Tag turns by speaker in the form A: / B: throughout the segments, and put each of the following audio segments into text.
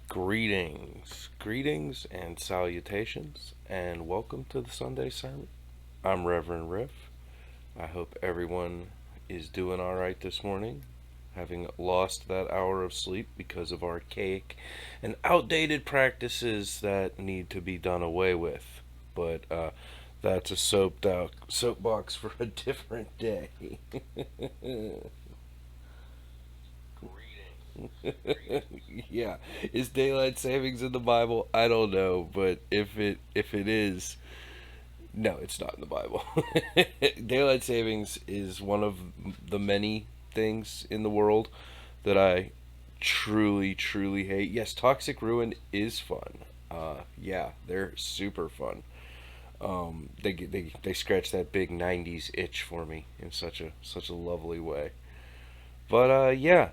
A: Greetings and salutations, and welcome to the Sunday Sermon. I'm Reverend Riff. I hope everyone is doing all right this morning, having lost that hour of sleep because of archaic and outdated practices that need to be done away with. But that's a soapbox for a different day. Yeah, is daylight savings in the Bible? I don't know, but if it is, no, it's not in the Bible. Daylight savings is one of the many things in the world that I truly hate. Yes, Toxic Ruin is fun. Yeah, they're super fun. They scratch that big '90s itch for me in such a lovely way. But yeah,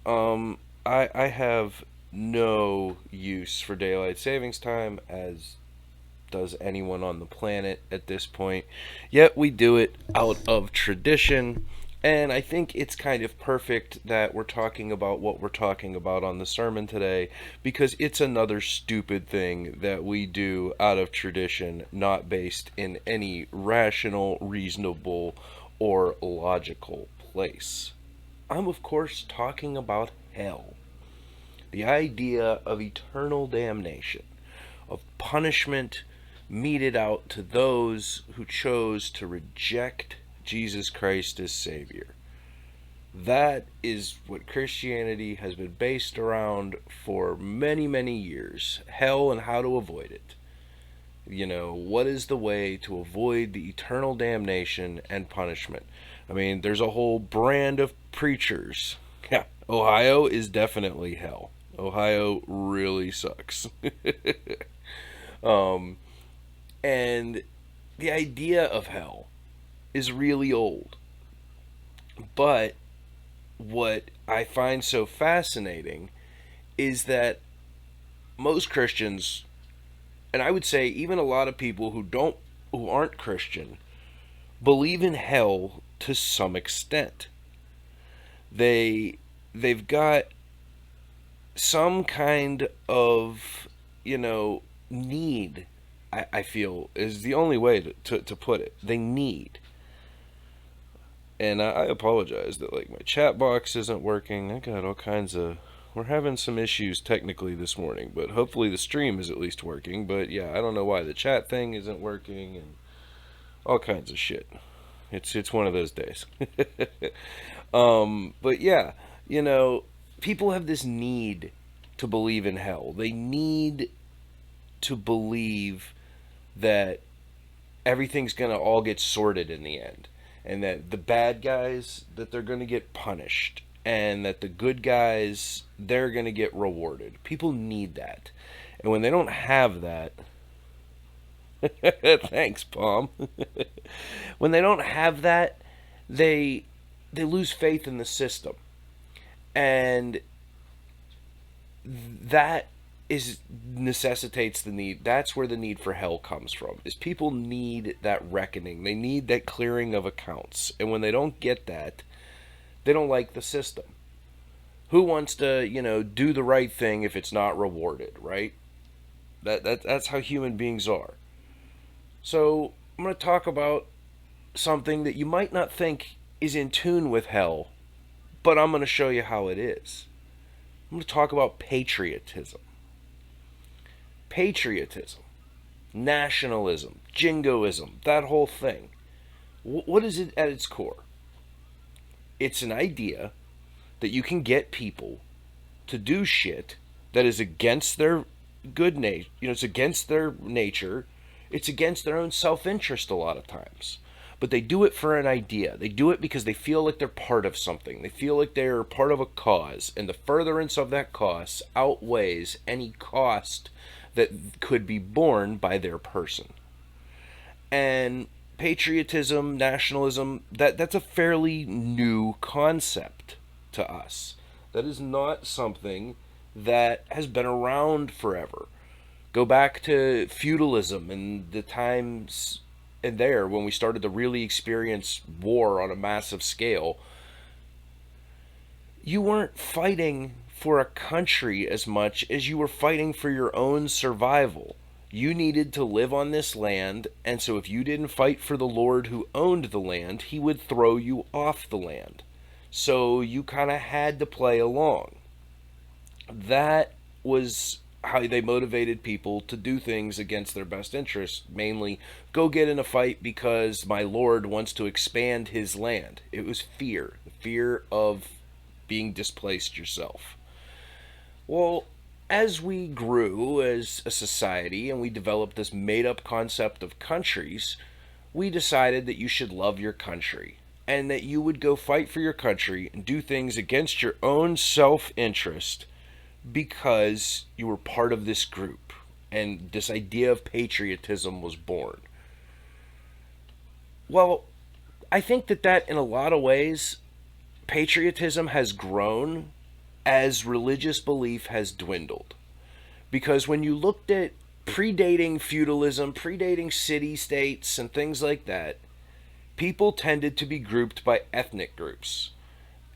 A: Um, I have no use for daylight savings time, as does anyone on the planet at this point. Yet we do it out of tradition, and I think it's kind of perfect that we're talking about what we're talking about on the sermon today, because it's another stupid thing that we do out of tradition, not based in any rational, reasonable, or logical place. I'm, of course, talking about hell. The idea of eternal damnation, of punishment meted out to those who chose to reject Jesus Christ as Savior. That is what Christianity has been based around for many years. Hell and how to avoid it. What is the way to avoid the eternal damnation and punishment? I mean, there's a whole brand of preachers. Yeah, Ohio is definitely hell. Ohio really sucks. um, and the idea of hell is really old. But what I find so fascinating is that most Christians, and I would say even a lot of people who aren't Christian, believe in hell to some extent. They they've got some kind of, need. I feel is the only way to put it. They need. And I apologize that like my chat box isn't working. I got all kinds of we're having some issues technically this morning, but hopefully the stream is at least working. But yeah, I don't know why the chat thing isn't working and all kinds of shit. It's one of those days. But yeah, you know, people have this need to believe in hell. They need to believe that everything's gonna all get sorted in the end, and that the bad guys that they're gonna get punished, and that the good guys they're gonna get rewarded. People need that, and when they don't have that, thanks, Palm. When they don't have that, they they lose faith in the system, and that is necessitates the need. That's where the need for hell comes from. Is people need that reckoning. They need that clearing of accounts, and when they don't get that, they don't like the system. Who wants to, do the right thing if it's not rewarded, right? That's how human beings are. So I'm going to talk about something that you might not think is in tune with hell, but I'm going to show you how it is. I'm going to talk about patriotism. Patriotism, nationalism, jingoism, that whole thing. What is it at its core? It's an idea that you can get people to do shit that is against their good nature. It's against their nature. It's against their own self-interest a lot of times. But they do it for an idea. They do it because they feel like they're part of something. They feel like they're part of a cause, and the furtherance of that cause outweighs any cost that could be borne by their person. And patriotism, nationalism, that's a fairly new concept to us. That is not something that has been around forever. Go back to feudalism and the times and there when we started to really experience war on a massive scale. You weren't fighting for a country as much as you were fighting for your own survival. You needed to live on this land, and so if you didn't fight for the Lord who owned the land, he would throw you off the land. So you kind of had to play along. That was how they motivated people to do things against their best interests, mainly go get in a fight because my lord wants to expand his land. It was fear, the fear of being displaced yourself. Well, as we grew as a society and we developed this made up concept of countries, we decided that you should love your country and that you would go fight for your country and do things against your own self interest because you were part of this group, and this idea of patriotism was born. Well, I think that in a lot of ways, patriotism has grown as religious belief has dwindled. Because when you looked at predating feudalism, predating city states, and things like that, people tended to be grouped by ethnic groups.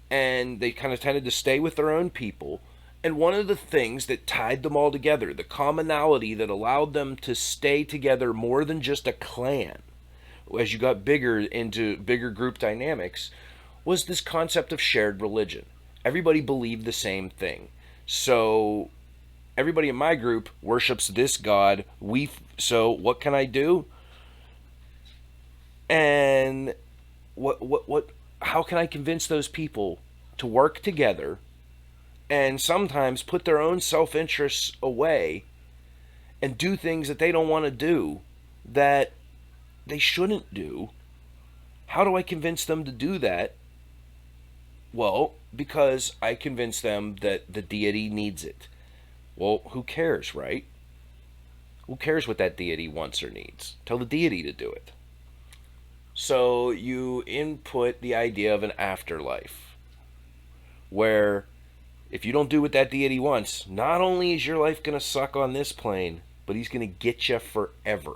A: And they kind of tended to stay with their own people. And one of the things that tied them all together, the commonality that allowed them to stay together more than just a clan, as you got bigger into bigger group dynamics, was this concept of shared religion. Everybody believed the same thing. So everybody in my group worships this god. So what can I do? And what how can I convince those people to work together and sometimes put their own self-interests away and do things that they don't want to do, that they shouldn't do? How do I convince them to do that? Well, because I convince them that the deity needs it. Well, who cares, right? Who cares what that deity wants or needs? Tell the deity to do it. So you input the idea of an afterlife, where if you don't do what that deity wants, not only is your life going to suck on this plane, but he's going to get you forever.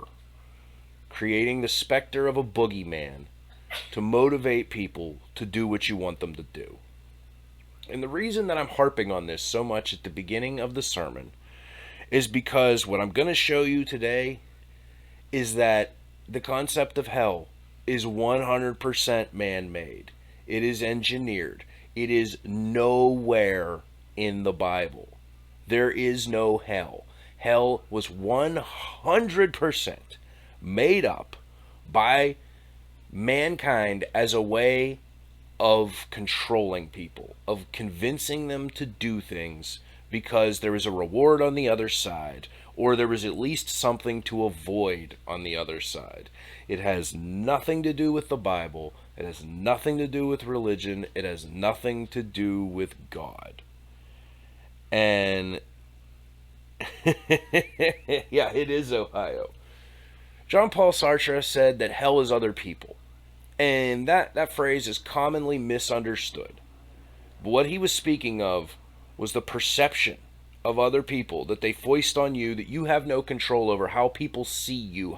A: Creating the specter of a boogeyman to motivate people to do what you want them to do. And the reason that I'm harping on this so much at the beginning of the sermon is because what I'm going to show you today is that the concept of hell is 100% man-made. It is engineered. It is nowhere in the Bible. There is no hell. Hell was 100% made up by mankind as a way of controlling people, of convincing them to do things because there was a reward on the other side, or there was at least something to avoid on the other side. It has nothing to do with the Bible. It has nothing to do with religion. It has nothing to do with God. And yeah, it is Ohio. John Paul Sartre said that hell is other people. And that phrase is commonly misunderstood. But what he was speaking of was the perception of other people that they foist on you, that you have no control over how people see you,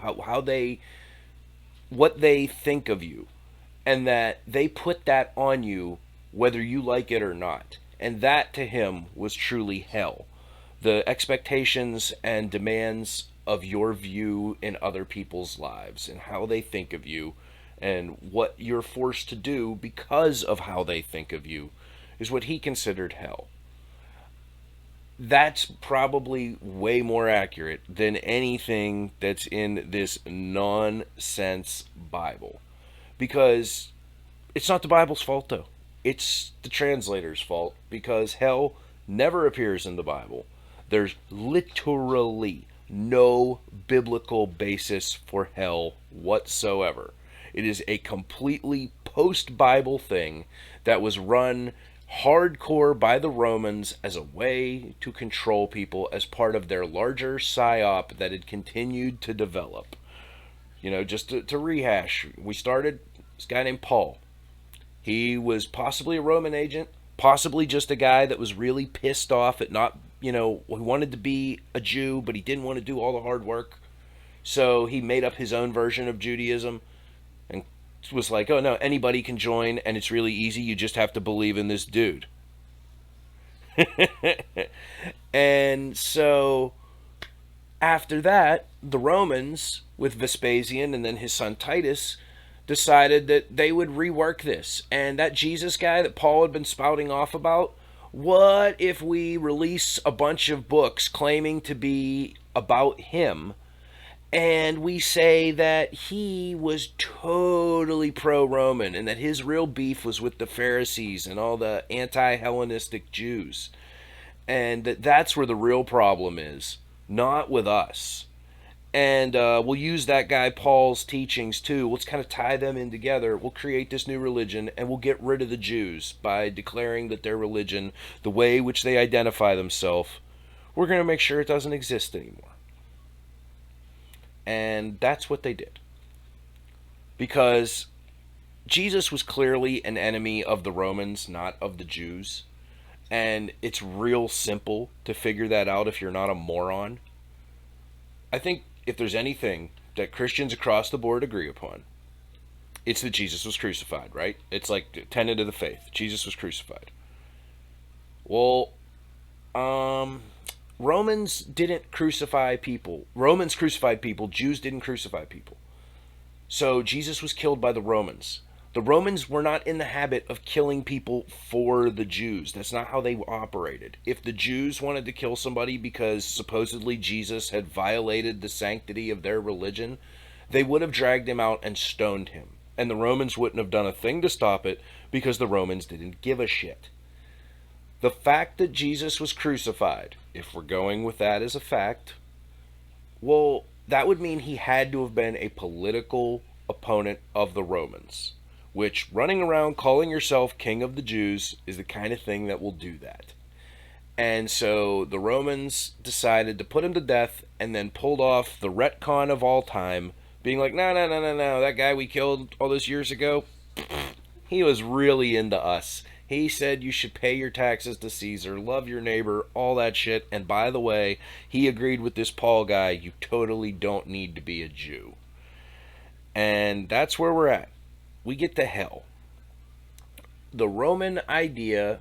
A: what they think of you, and that they put that on you whether you like it or not. And that to him was truly hell. The expectations and demands of your view in other people's lives and how they think of you and what you're forced to do because of how they think of you is what he considered hell. That's probably way more accurate than anything that's in this nonsense Bible. Because it's not the Bible's fault, though. It's the translator's fault, because hell never appears in the Bible. There's literally no biblical basis for hell whatsoever. It is a completely post-Bible thing that was run hardcore by the Romans as a way to control people as part of their larger psyop that had continued to develop. You know, just to rehash, we started this guy named Paul. He was possibly a Roman agent, possibly just a guy that was really pissed off at not, he wanted to be a Jew, but he didn't want to do all the hard work. So he made up his own version of Judaism and was like, oh no, anybody can join and it's really easy. You just have to believe in this dude. And so after that, the Romans, with Vespasian and then his son Titus, decided that they would rework this. And that Jesus guy that Paul had been spouting off about, what if we release a bunch of books claiming to be about him, and we say that he was totally pro-Roman and that his real beef was with the Pharisees and all the anti-Hellenistic Jews, and that's where the real problem is, not with us. And we'll use that guy Paul's teachings too. Let's kind of tie them in together. We'll create this new religion, and we'll get rid of the Jews by declaring that their religion, the way which they identify themselves, we're going to make sure it doesn't exist anymore. And that's what they did. Because Jesus was clearly an enemy of the Romans, not of the Jews. And it's real simple to figure that out if you're not a moron. I think if there's anything that Christians across the board agree upon, it's that Jesus was crucified, right? It's like tenet of the faith. Jesus was crucified. Well, Romans didn't crucify people. Romans crucified people. Jews didn't crucify people. So Jesus was killed by the Romans. The Romans were not in the habit of killing people for the Jews. That's not how they operated. If the Jews wanted to kill somebody because supposedly Jesus had violated the sanctity of their religion, they would have dragged him out and stoned him. And the Romans wouldn't have done a thing to stop it because the Romans didn't give a shit. The fact that Jesus was crucified, if we're going with that as a fact, well, that would mean he had to have been a political opponent of the Romans. Which, running around calling yourself king of the Jews is the kind of thing that will do that. And so the Romans decided to put him to death and then pulled off the retcon of all time, being like, no, no, no, no, no, that guy we killed all those years ago, he was really into us. He said you should pay your taxes to Caesar, love your neighbor, all that shit. And by the way, he agreed with this Paul guy, you totally don't need to be a Jew. And that's where we're at. We get to hell. The Roman idea,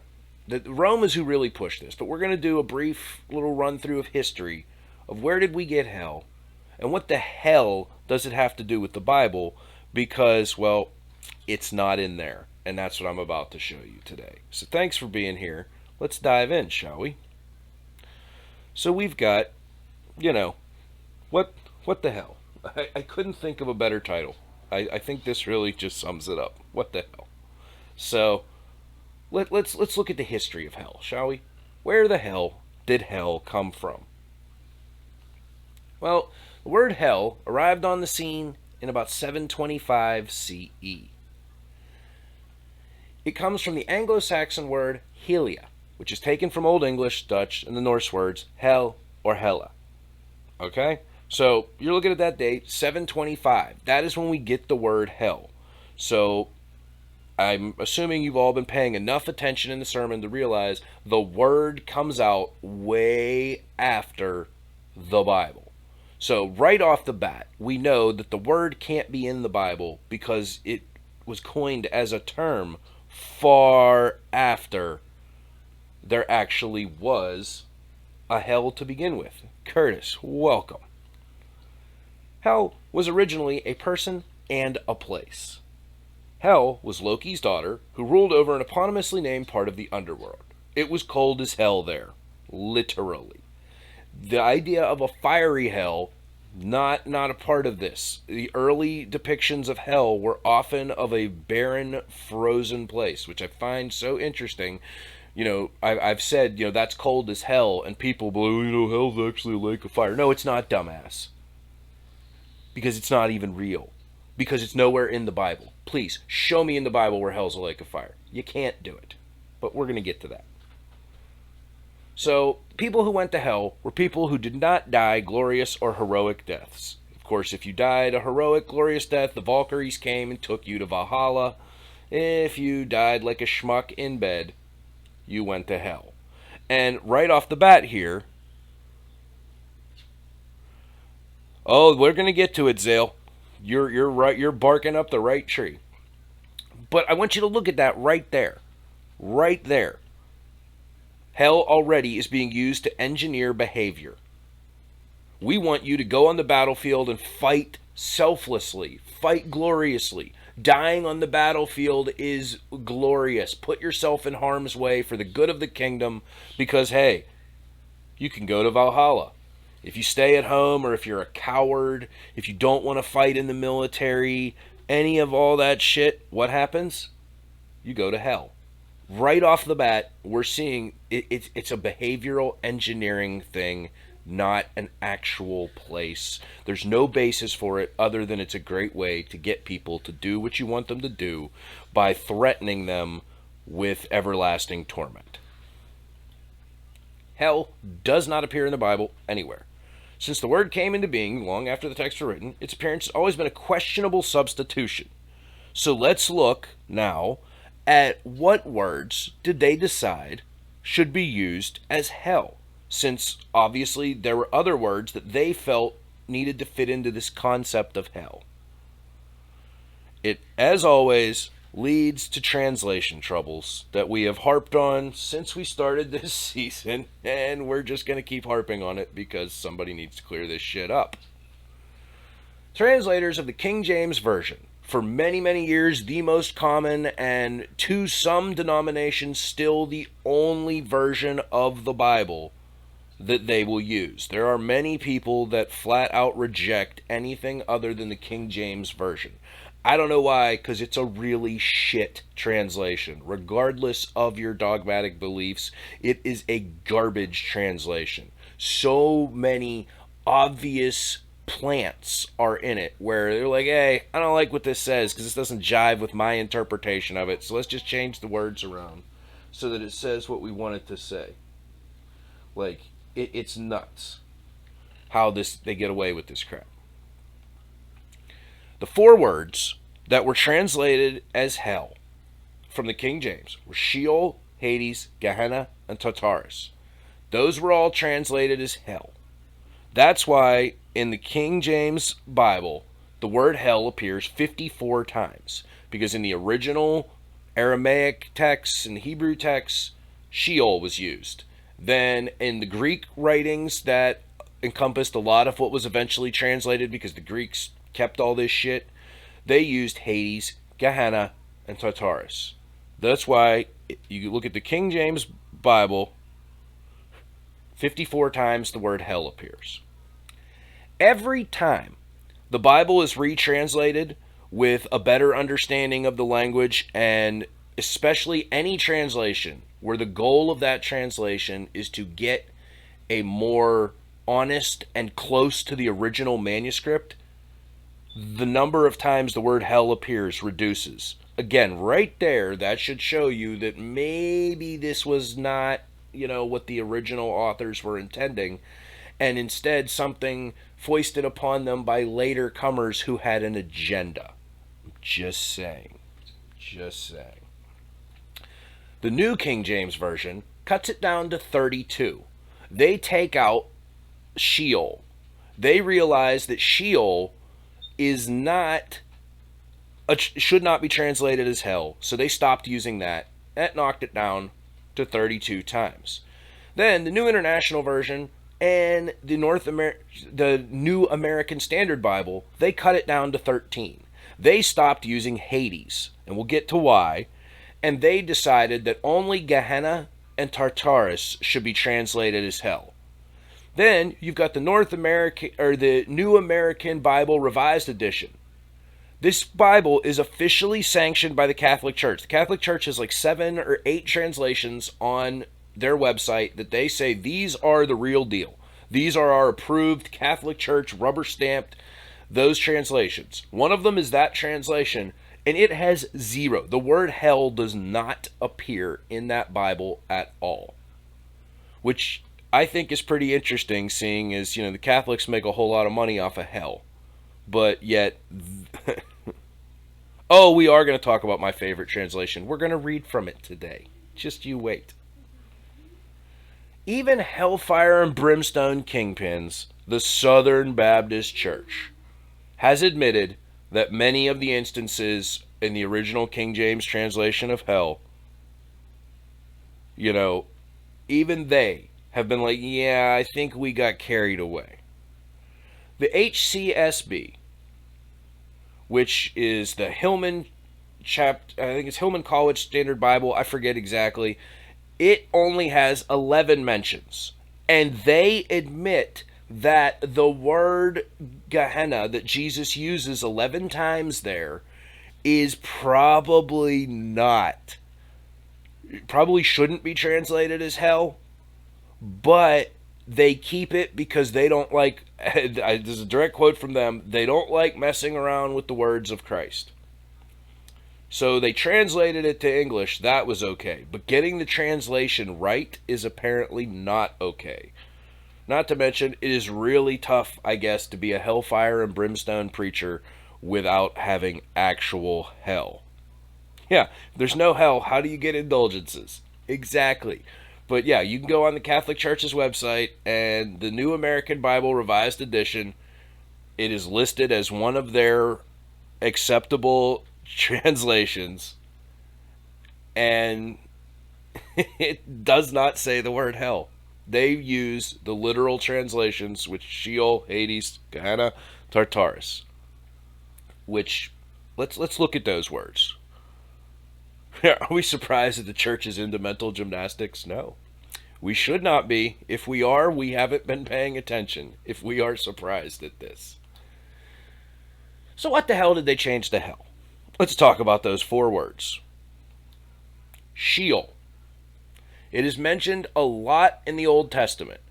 A: that Rome is who really pushed this, but we're going to do a brief little run through of history of where did we get hell, and what the hell does it have to do with the Bible, because, well, it's not in there, and that's what I'm about to show you today. So thanks for being here. Let's dive in, shall we? So we've got, what the hell? I couldn't think of a better title. I think this really just sums it up. What the hell? So, let's look at the history of hell, shall we? Where the hell did hell come from? Well, the word hell arrived on the scene in about 725 CE. It comes from the Anglo-Saxon word helia, which is taken from Old English, Dutch, and the Norse words hell or hella. Okay? So you're looking at that date, 725. That is when we get the word hell. So I'm assuming you've all been paying enough attention in the sermon to realize the word comes out way after the Bible. So right off the bat, we know that the word can't be in the Bible because it was coined as a term far after there actually was a hell to begin with. Curtis, welcome. Hell was originally a person and a place. Hel was Loki's daughter, who ruled over an eponymously named part of the underworld. It was cold as hell there, literally. The idea of a fiery hell, not a part of this. The early depictions of hell were often of a barren, frozen place, which I find so interesting. I've said, that's cold as hell, and people believe, hell's actually a lake of fire. No, it's not, dumbass. Because it's not even real. Because it's nowhere in the Bible. Please, show me in the Bible where hell's a lake of fire. You can't do it. But we're going to get to that. So, people who went to hell were people who did not die glorious or heroic deaths. Of course, if you died a heroic, glorious death, the Valkyries came and took you to Valhalla. If you died like a schmuck in bed, you went to hell. And right off the bat here, oh, we're going to get to it, Zale. You're right. You're barking up the right tree. But I want you to look at that right there. Right there. Hell already is being used to engineer behavior. We want you to go on the battlefield and fight selflessly, fight gloriously. Dying on the battlefield is glorious. Put yourself in harm's way for the good of the kingdom because, hey, you can go to Valhalla. If you stay at home or if you're a coward, if you don't want to fight in the military, any of all that shit, what happens? You go to hell. Right off the bat, we're seeing it's a behavioral engineering thing, not an actual place. There's no basis for it other than it's a great way to get people to do what you want them to do by threatening them with everlasting torment. Hell does not appear in the Bible anywhere. Since the word came into being long after the text was written, its appearance has always been a questionable substitution. So let's look now at what words did they decide should be used as hell, since obviously there were other words that they felt needed to fit into this concept of hell. It, as always, leads to translation troubles that we have harped on since we started this season, and we're just going to keep harping on it because somebody needs to clear this shit up. Translators of the King James Version, for many, many years the most common and to some denominations still the only version of the Bible that they will use. There are many people that flat out reject anything other than the King James Version. I don't know why, because it's a really shit translation. Regardless of your dogmatic beliefs, it is a garbage translation. So many obvious plants are in it where they're like, hey, I don't like what this says because this doesn't jive with my interpretation of it, so let's just change the words around so that it says what we want it to say. Like, it's nuts how they get away with this crap. The 4 words that were translated as hell from the King James were Sheol, Hades, Gehenna, and Tartarus. Those were all translated as hell. That's why in the King James Bible, the word hell appears 54 times. Because in the original Aramaic texts and Hebrew texts, Sheol was used. Then in the Greek writings that encompassed a lot of what was eventually translated, because the Greeks kept all this shit, they used Hades, Gehenna, and Tartarus. That's why you look at the King James Bible, 54 times the word hell appears. Every time the Bible is retranslated with a better understanding of the language, and especially any translation where the goal of that translation is to get a more honest and close to the original manuscript, the number of times the word hell appears reduces. Again, right there, that should show you that maybe this was not, what the original authors were intending, and instead something foisted upon them by later comers who had an agenda. Just saying. The New King James Version cuts it down to 32. They take out Sheol. They realize that Sheol should not be translated as hell, so they stopped using that. That knocked it down to 32 times. Then the New International Version and the New American Standard Bible, they cut it down to 13. They stopped using Hades, and we'll get to why, and they decided that only Gehenna and Tartarus should be translated as hell. Then you've got the New American Bible Revised Edition. This Bible is officially sanctioned by the Catholic Church. The Catholic Church has like 7 or 8 translations on their website that they say these are the real deal. These are our approved Catholic Church rubber stamped those translations. One of them is that translation, and it has 0. The word hell does not appear in that Bible at all, which I think is pretty interesting, seeing as, the Catholics make a whole lot of money off of hell. But yet, oh, we are going to talk about my favorite translation. We're going to read from it today. Just you wait. Even hellfire and brimstone kingpins, the Southern Baptist Church, has admitted that many of the instances in the original King James translation of hell, even they have been like, yeah, I think we got carried away. The HCSB, which is the Hillman I think it's Hillman College Standard Bible, I forget exactly. It only has 11 mentions. And they admit that the word Gehenna that Jesus uses 11 times there is probably probably shouldn't be translated as hell, but they keep it because they don't like, this is a direct quote from them, they don't like messing around with the words of Christ. So they translated it to English. That was okay. But getting the translation right is apparently not okay. Not to mention, it is really tough, I guess, to be a hellfire and brimstone preacher without having actual hell. Yeah, if there's no hell, how do you get indulgences? Exactly. But yeah, you can go on the Catholic Church's website, and the New American Bible Revised Edition, it is listed as one of their acceptable translations, and it does not say the word hell. They use the literal translations, which Sheol, Hades, Gehenna, Tartarus. Which, let's look at those words. Are we surprised that the church is into mental gymnastics? No. We should not be. If we are, we haven't been paying attention. If we are surprised at this. So what the hell did they change to hell? Let's talk about those 4 words. Sheol. It is mentioned a lot in the Old Testament.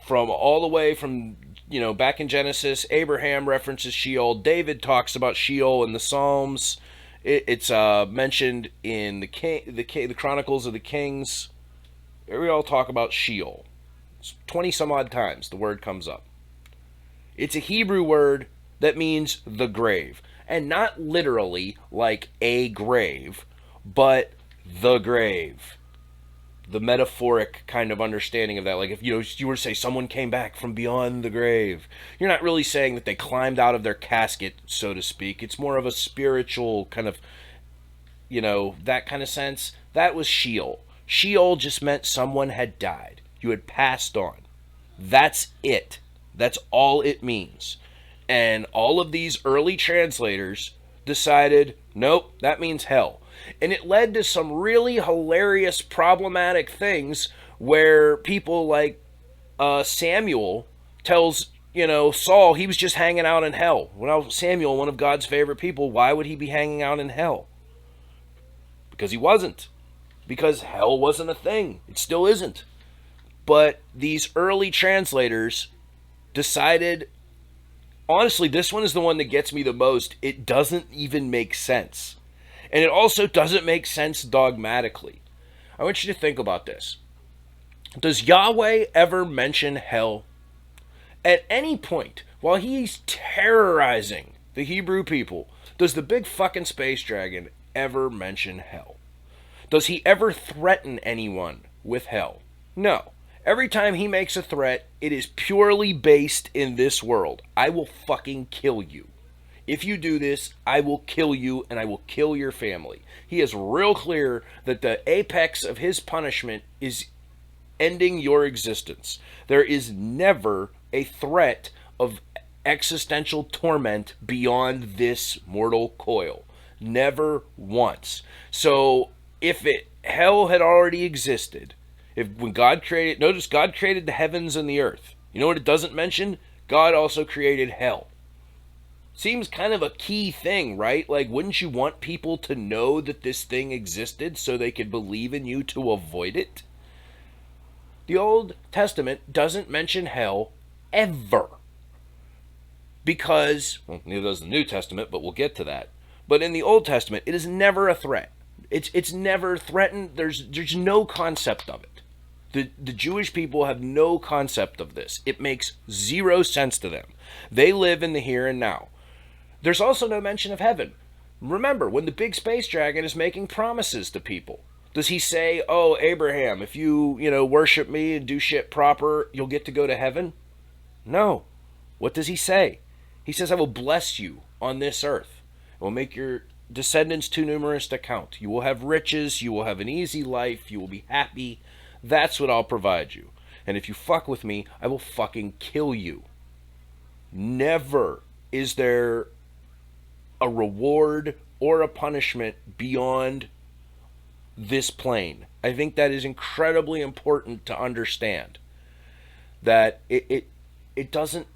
A: From all the way from, back in Genesis, Abraham references Sheol. David talks about Sheol in the Psalms. It's mentioned in the Chronicles of the Kings. We all talk about Sheol. 20 some odd times the word comes up. It's a Hebrew word that means the grave. And not literally like a grave, but the grave. The metaphoric kind of understanding of that. Like if you were to say someone came back from beyond the grave, you're not really saying that they climbed out of their casket, so to speak. It's more of a spiritual kind of, that kind of sense. That was Sheol. Sheol just meant someone had died. You had passed on. That's it. That's all it means. And all of these early translators decided, nope, that means hell. And it led to some really hilarious, problematic things where people like Samuel tells, Saul he was just hanging out in hell. Well, Samuel, one of God's favorite people, why would he be hanging out in hell? Because he wasn't. Because hell wasn't a thing. It still isn't. But these early translators decided, honestly, this one is the one that gets me the most. It doesn't even make sense. And it also doesn't make sense dogmatically. I want you to think about this. Does Yahweh ever mention hell? At any point, while he's terrorizing the Hebrew people, does the big fucking space dragon ever mention hell? Does he ever threaten anyone with hell? No. Every time he makes a threat, it is purely based in this world. I will fucking kill you. If you do this, I will kill you and I will kill your family. He is real clear that the apex of his punishment is ending your existence. There is never a threat of existential torment beyond this mortal coil. Never once. So if hell had already existed, when God created, notice God created the heavens and the earth. You know what it doesn't mention? God also created hell. Seems kind of a key thing, right? Like, wouldn't you want people to know that this thing existed so they could believe in you to avoid it? The Old Testament doesn't mention hell ever. Because, well, neither does the New Testament, but we'll get to that. But in the Old Testament, it is never a threat. It's never threatened. There's no concept of it. The Jewish people have no concept of this. It makes zero sense to them. They live in the here and now. There's also no mention of heaven. Remember, when the big space dragon is making promises to people, does he say, oh, Abraham, if you, worship me and do shit proper, you'll get to go to heaven? No. What does he say? He says, I will bless you on this earth. I will make your descendants too numerous to count. You will have riches. You will have an easy life. You will be happy. That's what I'll provide you. And if you fuck with me, I will fucking kill you. Never is there a reward or a punishment beyond this plane. I think that is incredibly important to understand. That it doesn't,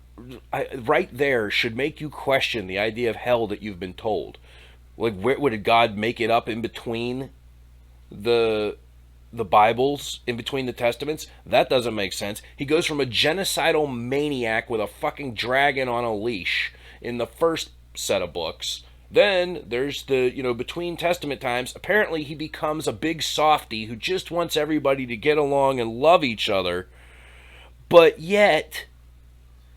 A: right there should make you question the idea of hell that you've been told. Like, where would God make it up in between the Bibles, in between the Testaments? That doesn't make sense. He goes from a genocidal maniac with a fucking dragon on a leash in the first set of books. Then there's the, between Testament times, apparently he becomes a big softy who just wants everybody to get along and love each other. But yet,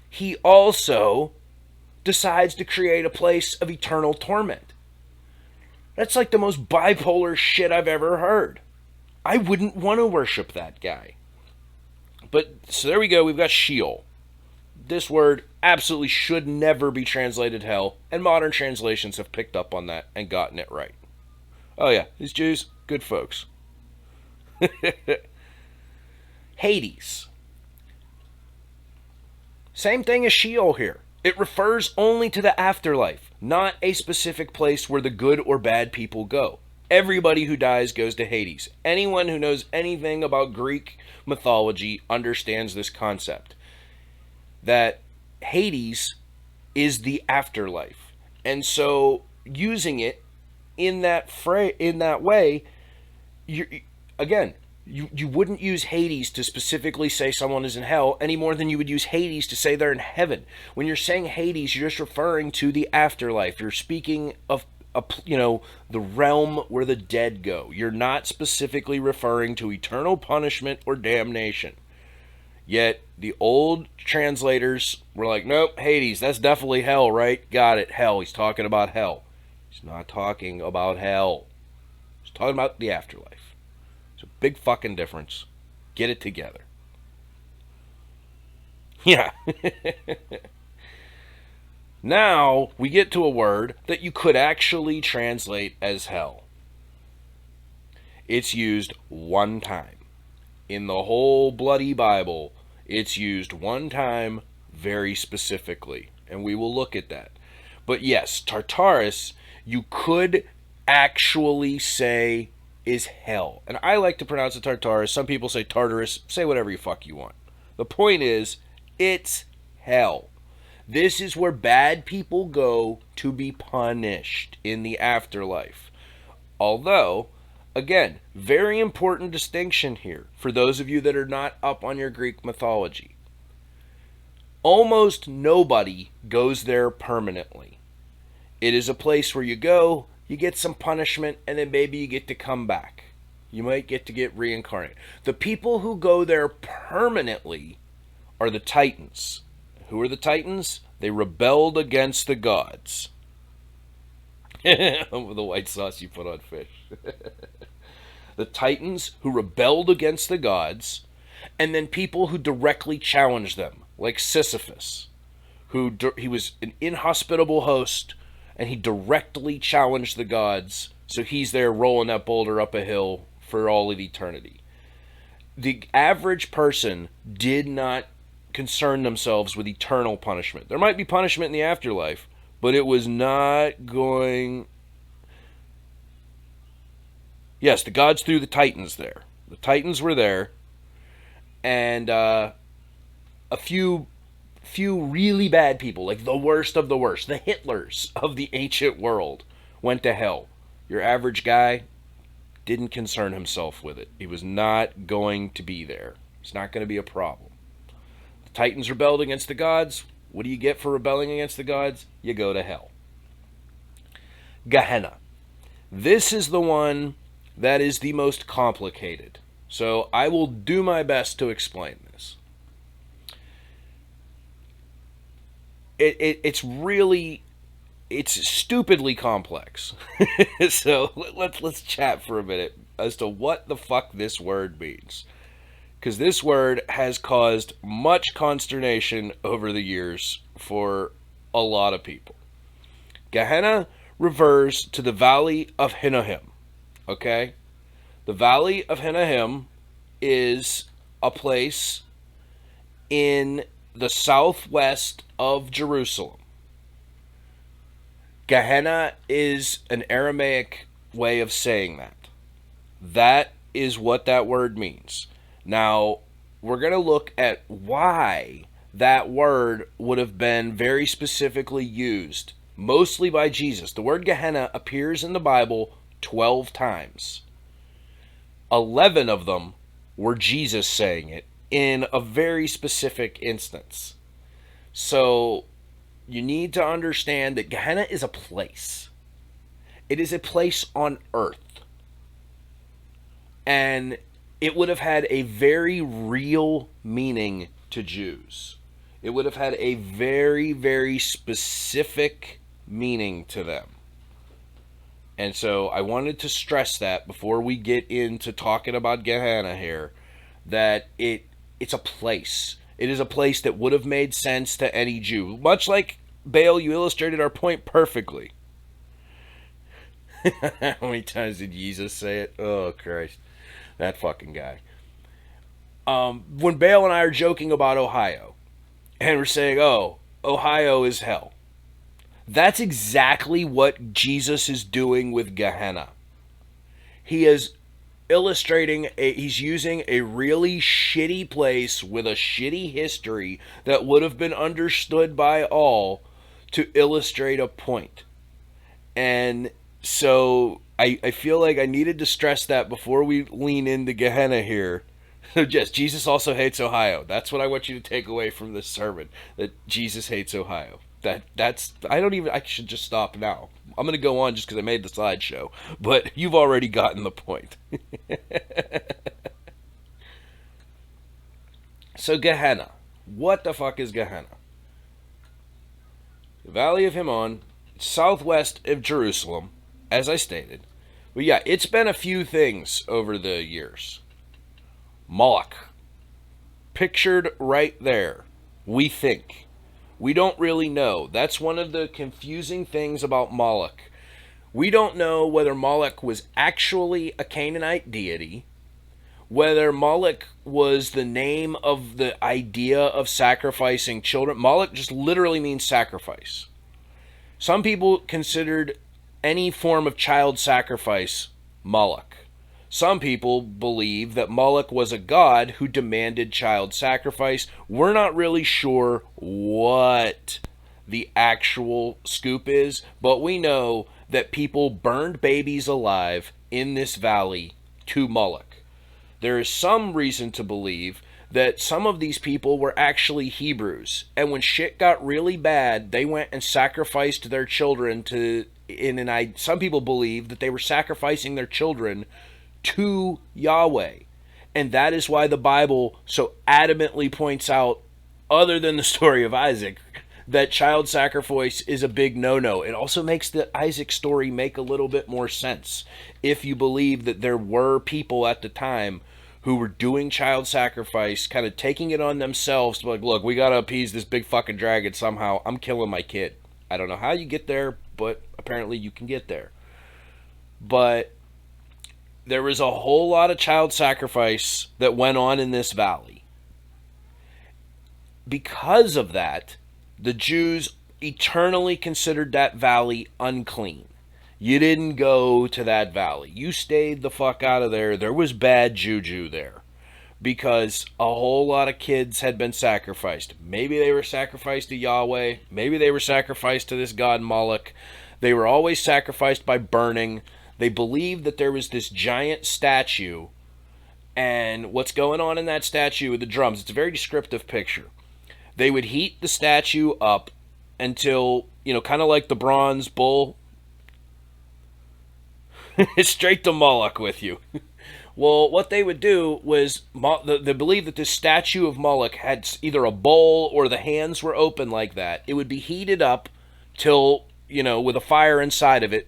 A: he also decides to create a place of eternal torment. That's like the most bipolar shit I've ever heard. I wouldn't want to worship that guy. But, so there we go, we've got Sheol. This word absolutely should never be translated hell, and modern translations have picked up on that and gotten it right. Oh yeah, these Jews, good folks. Hades. Same thing as Sheol here. It refers only to the afterlife, not a specific place where the good or bad people go. Everybody who dies goes to Hades. Anyone who knows anything about Greek mythology understands this concept. That Hades is the afterlife. And so using it in that way, you wouldn't use Hades to specifically say someone is in hell any more than you would use Hades to say they're in heaven. When you're saying Hades, you're just referring to the afterlife. You're speaking of the realm where the dead go. You're not specifically referring to eternal punishment or damnation. Yet the old translators were like, nope, Hades, that's definitely hell, right? Got it, hell. He's talking about hell. He's not talking about hell. He's talking about the afterlife. It's a big fucking difference. Get it together. Yeah. Now we get to a word that you could actually translate as hell. It's used one time. In the whole bloody Bible, it's used one time very specifically. And we will look at that. But yes, Tartarus, you could actually say is hell. And I like to pronounce it Tartarus. Some people say Tartarus. Say whatever you fuck you want. The point is, it's hell. This is where bad people go to be punished in the afterlife. Although, again, very important distinction here for those of you that are not up on your Greek mythology. Almost nobody goes there permanently. It is a place where you go, you get some punishment, and then maybe you get to come back. You might get to get reincarnated. The people who go there permanently are the Titans. Who are the Titans? They rebelled against the gods. The white sauce you put on fish. The Titans who rebelled against the gods, and then people who directly challenged them, like Sisyphus, he was an inhospitable host, and he directly challenged the gods, so he's there rolling that boulder up a hill for all of eternity. The average person did not concern themselves with eternal punishment. There might be punishment in the afterlife, but it was not going... Yes, the gods threw the Titans there. The Titans were there, and a few really bad people, like the worst of the worst, the Hitlers of the ancient world, went to hell. Your average guy didn't concern himself with it. He was not going to be there. It's not going to be a problem. The Titans rebelled against the gods. What do you get for rebelling against the gods? You go to hell. Gehenna. This is the one that is the most complicated. So I will do my best to explain this. It's stupidly complex. So let's chat for a minute as to what the fuck this word means. Because this word has caused much consternation over the years for a lot of people. Gehenna refers to the valley of Hinnom. Okay? The valley of Hinnom is a place in the southwest of Jerusalem. Gehenna is an Aramaic way of saying that. That is what that word means. Now, we're going to look at why that word would have been very specifically used, mostly by Jesus. The word Gehenna appears in the Bible 12 times. 11 of them were Jesus saying it in a very specific instance. So, you need to understand that Gehenna is a place. It is a place on earth. And it would have had a very real meaning to Jews. It would have had a very, very specific meaning to them. And so I wanted to stress that before we get into talking about Gehenna here, that it's a place. It is a place that would have made sense to any Jew. Much like Bale, you illustrated our point perfectly. How many times did Jesus say it? Oh, Christ. That fucking guy. When Bale and I are joking about Ohio, and we're saying, oh, Ohio is hell. That's exactly what Jesus is doing with Gehenna. He is he's using a really shitty place with a shitty history that would have been understood by all to illustrate a point. And so I feel like I needed to stress that before we lean into Gehenna here. Yes, Jesus also hates Ohio. That's what I want you to take away from this sermon. That Jesus hates Ohio. I should just stop now. I'm going to go on just because I made the slideshow. But you've already gotten the point. So Gehenna. What the fuck is Gehenna? The Valley of Hinnom, southwest of Jerusalem, as I stated. But yeah, it's been a few things over the years. Moloch. Pictured right there. We think. We don't really know. That's one of the confusing things about Moloch. We don't know whether Moloch was actually a Canaanite deity, whether Moloch was the name of the idea of sacrificing children. Moloch just literally means sacrifice. Some people considered any form of child sacrifice Moloch. Some people believe that Moloch was a god who demanded child sacrifice. We're not really sure what the actual scoop is, but we know that people burned babies alive in this valley to Moloch. There is some reason to believe that some of these people were actually Hebrews, and when shit got really bad, they went and sacrificed their children to. Some people believe that they were sacrificing their children to Yahweh. And that is why the Bible so adamantly points out, other than the story of Isaac, that child sacrifice is a big no-no. It also makes the Isaac story make a little bit more sense if you believe that there were people at the time who were doing child sacrifice, kind of taking it on themselves to be like, look, we gotta appease this big fucking dragon somehow. I'm killing my kid. I don't know how you get there, but apparently you can get there. But there was a whole lot of child sacrifice that went on in this valley. Because of that, the Jews eternally considered that valley unclean. You didn't go to that valley. You stayed the fuck out of there. There was bad juju there. Because a whole lot of kids had been sacrificed. Maybe they were sacrificed to Yahweh. Maybe they were sacrificed to this god Moloch. They were always sacrificed by burning. They believed that there was this giant statue, and what's going on in that statue with the drums, it's a very descriptive picture. They would heat the statue up until, kind of like the bronze bull. Straight to Moloch with you. Well, what they would do was, they believed that this statue of Moloch had either a bowl or the hands were open like that. It would be heated up till, with a fire inside of it.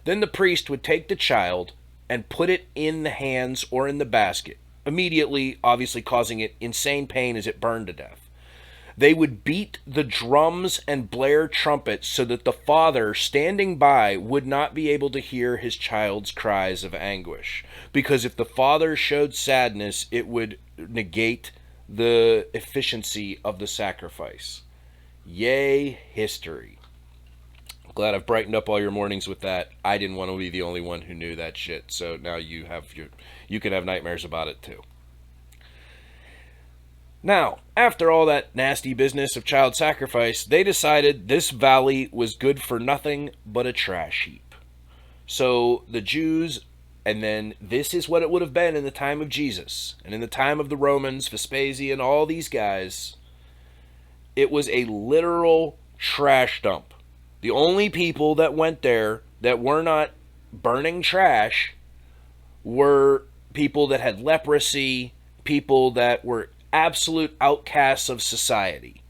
A: Then the priest would take the child and put it in the hands or in the basket, immediately, obviously causing it insane pain as it burned to death. They would beat the drums and blare trumpets so that the father standing by would not be able to hear his child's cries of anguish. Because if the father showed sadness, it would negate the efficiency of the sacrifice. Yay, history. Glad I've brightened up all your mornings with that. I didn't want to be the only one who knew that shit, so now you can have nightmares about it too. Now, after all that nasty business of child sacrifice, they decided this valley was good for nothing but a trash heap. So the Jews, and then this is what it would have been in the time of Jesus, and in the time of the Romans, Vespasian, all these guys, it was a literal trash dump. The only people that went there that were not burning trash were people that had leprosy, people that were absolute outcasts of society.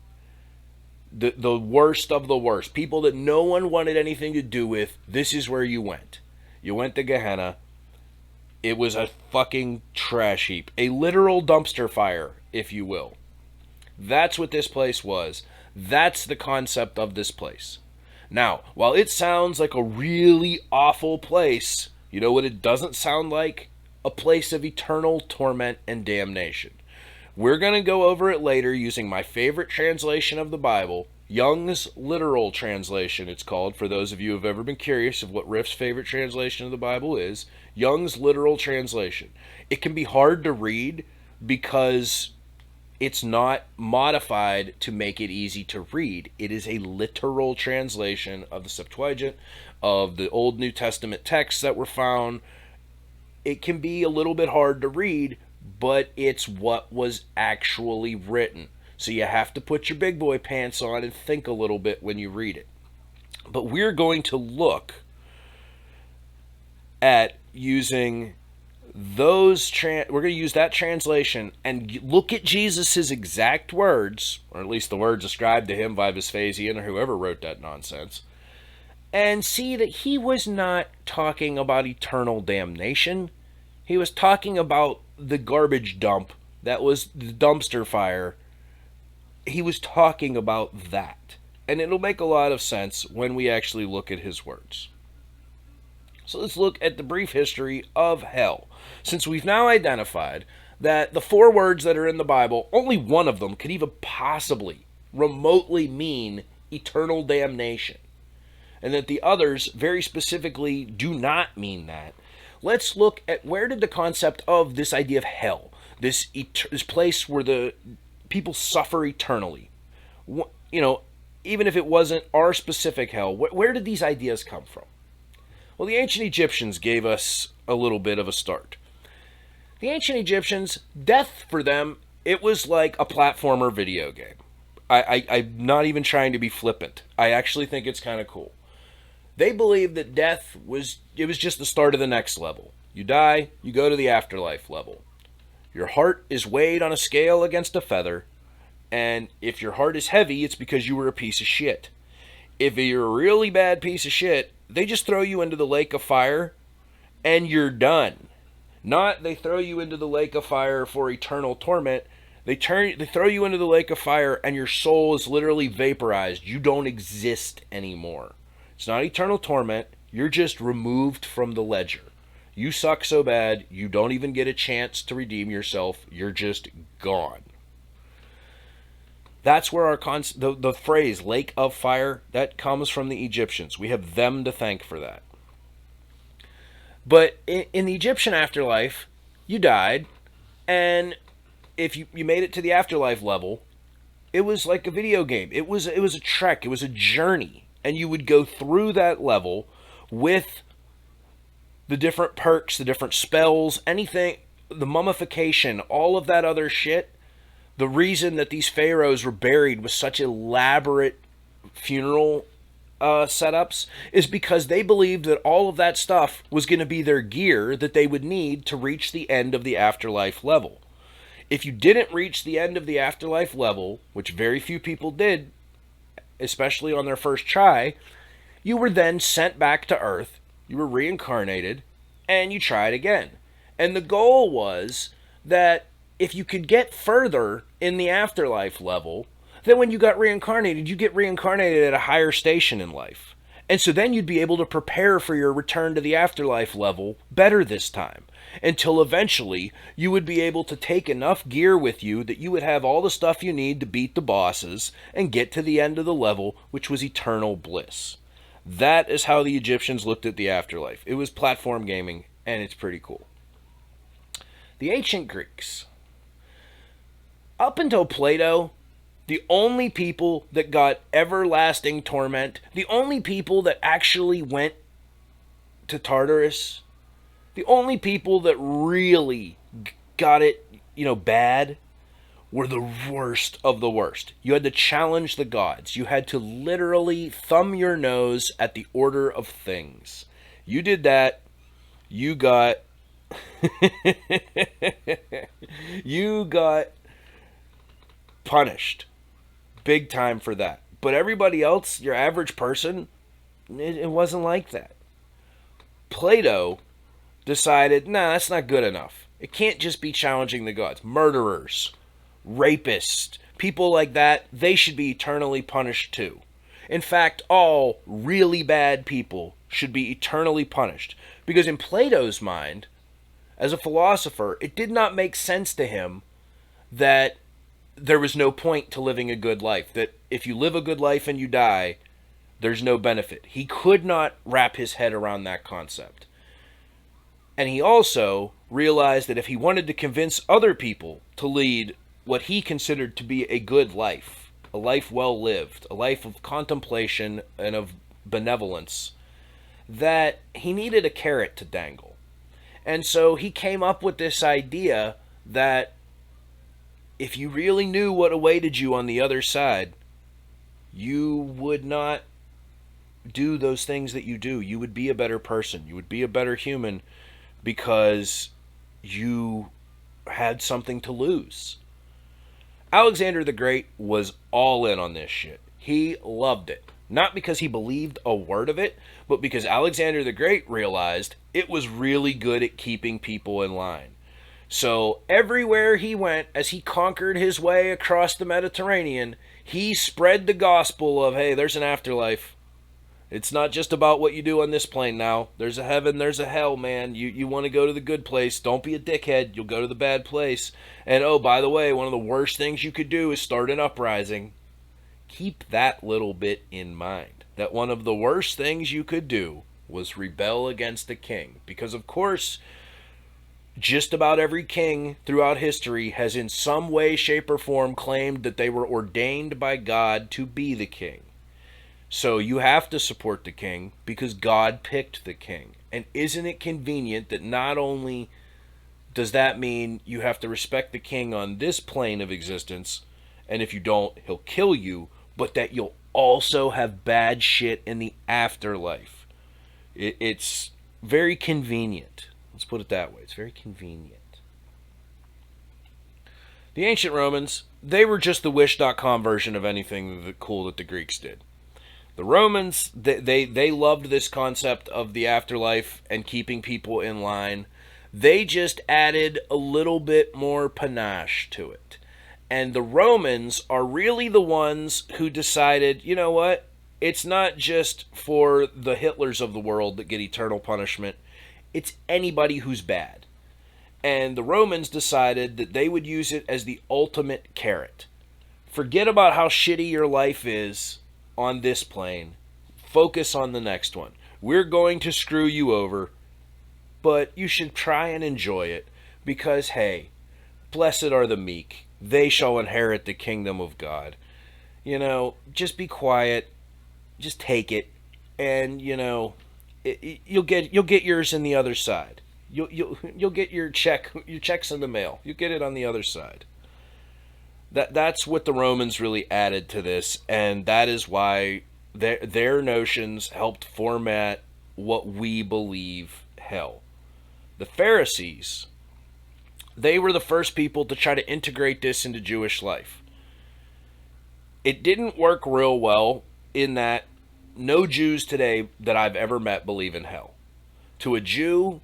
A: The worst of the worst. People that no one wanted anything to do with. This is where you went. You went to Gehenna. It was a fucking trash heap. A literal dumpster fire, if you will. That's what this place was. That's the concept of this place. Now, while it sounds like a really awful place, you know what it doesn't sound like? A place of eternal torment and damnation. We're going to go over it later using my favorite translation of the Bible, Young's literal translation, it's called, for those of you who have ever been curious of what Riff's favorite translation of the Bible is. Young's literal translation. It can be hard to read because it's not modified to make it easy to read. It is a literal translation of the Septuagint, of the Old New Testament texts that were found. It can be a little bit hard to read, but it's what was actually written. So you have to put your big boy pants on and think a little bit when you read it. But we're going to look at using we're going to use that translation and look at Jesus's exact words, or at least the words ascribed to him by Vespasian or whoever wrote that nonsense, and see that he was not talking about eternal damnation. He was talking about the garbage dump that was the dumpster fire. He was talking about that. And it'll make a lot of sense when we actually look at his words. So let's look at the brief history of hell. Since we've now identified that the 4 words that are in the Bible, only one of them could even possibly remotely mean eternal damnation, and that the others very specifically do not mean that, let's look at where did the concept of this idea of hell, this place where the people suffer eternally, even if it wasn't our specific hell, where did these ideas come from? Well, the ancient Egyptians gave us a little bit of a start. The ancient Egyptians, death for them, it was like a platformer video game. I'm not even trying to be flippant. I actually think it's kind of cool. They believed that death was just the start of the next level. You die, you go to the afterlife level. Your heart is weighed on a scale against a feather, and if your heart is heavy, it's because you were a piece of shit. If you're a really bad piece of shit, they just throw you into the lake of fire, and you're done. Not they throw you into the lake of fire for eternal torment. They throw you into the lake of fire, and your soul is literally vaporized. You don't exist anymore. It's not eternal torment. You're just removed from the ledger. You suck so bad, you don't even get a chance to redeem yourself. You're just gone. That's where the phrase lake of fire, that comes from the Egyptians. We have them to thank for that. But in the Egyptian afterlife, you died, and if you made it to the afterlife level, it was like a video game. It was a trek. It was a journey. And you would go through that level with the different perks, the different spells, anything, the mummification, all of that other shit. The reason that these pharaohs were buried with such elaborate funeral setups is because they believed that all of that stuff was going to be their gear that they would need to reach the end of the afterlife level. If you didn't reach the end of the afterlife level, which very few people did, especially on their first try, you were then sent back to Earth, you were reincarnated, and you tried again. And the goal was that if you could get further in the afterlife level, Then when you got reincarnated, you get reincarnated at a higher station in life. And so then you'd be able to prepare for your return to the afterlife level better this time. Until eventually you would be able to take enough gear with you that you would have all the stuff you need to beat the bosses and get to the end of the level, which was eternal bliss. That is how the Egyptians looked at the afterlife. It was platform gaming, and it's pretty cool. The ancient Greeks. Up until Plato, the only people that got everlasting torment, the only people that actually went to Tartarus, the only people that really got it, bad, were the worst of the worst. You had to challenge the gods. You had to literally thumb your nose at the order of things. You did that, you got you got punished big time for that. But everybody else, your average person, it wasn't like that. Plato decided, nah, that's not good enough. It can't just be challenging the gods. Murderers, rapists, people like that, they should be eternally punished too. In fact, all really bad people should be eternally punished. Because in Plato's mind, as a philosopher, it did not make sense to him that there was no point to living a good life. That if you live a good life and you die, there's no benefit. He could not wrap his head around that concept. And he also realized that if he wanted to convince other people to lead what he considered to be a good life, a life well lived, a life of contemplation and of benevolence, that he needed a carrot to dangle. And so he came up with this idea that if you really knew what awaited you on the other side, you would not do those things that you do. You would be a better person. You would be a better human because you had something to lose. Alexander the Great was all in on this shit. He loved it. Not because he believed a word of it, but because Alexander the Great realized it was really good at keeping people in line. So everywhere he went, as he conquered his way across the Mediterranean, he spread the gospel of, hey, there's an afterlife. It's not just about what you do on this plane now. There's a heaven, there's a hell, man. You want to go to the good place. Don't be a dickhead. You'll go to the bad place. And oh, by the way, one of the worst things you could do is start an uprising. Keep that little bit in mind. That one of the worst things you could do was rebel against the king. Because, of course, just about every king throughout history has in some way, shape, or form claimed that they were ordained by God to be the king. So you have to support the king because God picked the king. And isn't it convenient that not only does that mean you have to respect the king on this plane of existence, and if you don't, he'll kill you, but that you'll also have bad shit in the afterlife. It's very convenient. Let's put it that way. It's very convenient. The ancient Romans, they were just the Wish.com version of anything cool that the Greeks did. The Romans, they loved this concept of the afterlife and keeping people in line. They just added a little bit more panache to it. And the Romans are really the ones who decided, you know what? It's not just for the Hitlers of the world that get eternal punishment. It's anybody who's bad. And the Romans decided that they would use it as the ultimate carrot. Forget about how shitty your life is on this plane. Focus on the next one. We're going to screw you over, but you should try and enjoy it because, hey, blessed are the meek. They shall inherit the kingdom of God. Just be quiet. Just take it. And, you'll get yours in the other side. You'll get your checks in the mail. You get it on the other side. That's what the Romans really added to this, and that is why their notions helped format what we believe hell. The Pharisees, they were the first people to try to integrate this into Jewish life. It didn't work real well in that no Jews today that I've ever met believe in hell. To a Jew,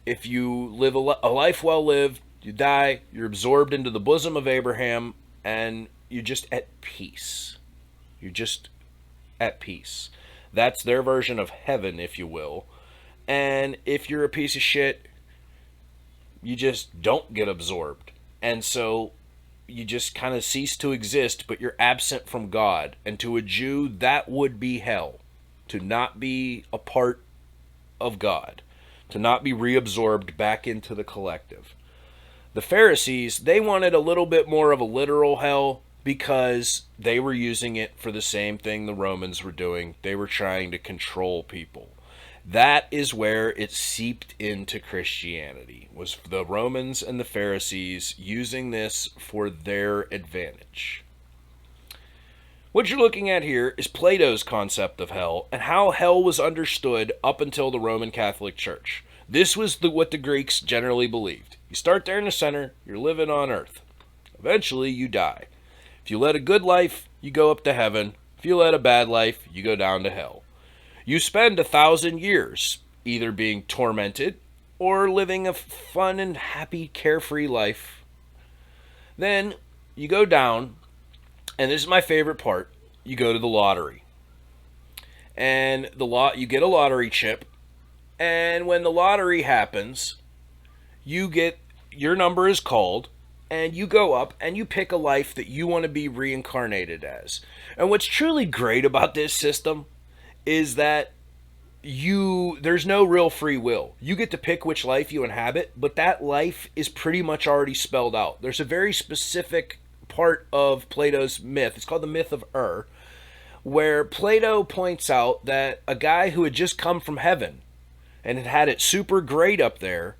A: if you live a life well lived, you die, you're absorbed into the bosom of Abraham, and you're just at peace. You're just at peace. That's their version of heaven, if you will. And if you're a piece of shit, you just don't get absorbed. And so you just kind of cease to exist, but you're absent from God. And to a Jew, that would be hell. To not be a part of God. To not be reabsorbed back into the collective. The Pharisees, they wanted a little bit more of a literal hell because they were using it for the same thing the Romans were doing. They were trying to control people. That is where it seeped into Christianity, was the Romans and the Pharisees using this for their advantage. What you're looking at here is Plato's concept of hell and how hell was understood up until the Roman Catholic Church. This was what the Greeks generally believed. You start there in the center, you're living on earth. Eventually, you die. If you led a good life, you go up to heaven. If you led a bad life, you go down to hell. You spend 1,000 years either being tormented or living a fun and happy, carefree life. Then you go down, and this is my favorite part, you go to the lottery. And you get a lottery chip, and when the lottery happens, your number is called, and you go up and you pick a life that you want to be reincarnated as. And what's truly great about this system is that there's no real free will. You get to pick which life you inhabit, but that life is pretty much already spelled out. There's a very specific part of Plato's myth. It's called the myth of where Plato points out that a guy who had just come from heaven and had it super great up there,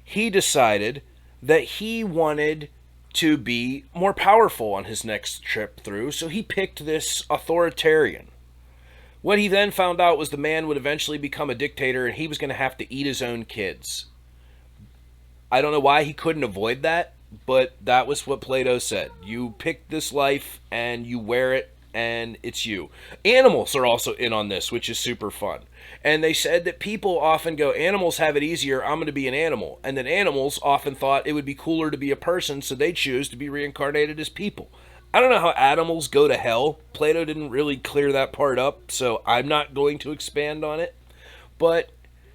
A: he decided that he wanted to be more powerful on his next trip through, so he picked this authoritarian. What he then found out was the man would eventually become a dictator and he was going to have to eat his own kids. I don't know why he couldn't avoid that, but that was what Plato said. You pick this life and you wear it and it's you. Animals are also in on this, which is super fun. And they said that people often go, animals have it easier, I'm going to be an animal. And then animals often thought it would be cooler to be a person, so they choose to be reincarnated as people. I don't know how animals go to hell. Plato didn't really clear that part up, so I'm not going to expand on it. But,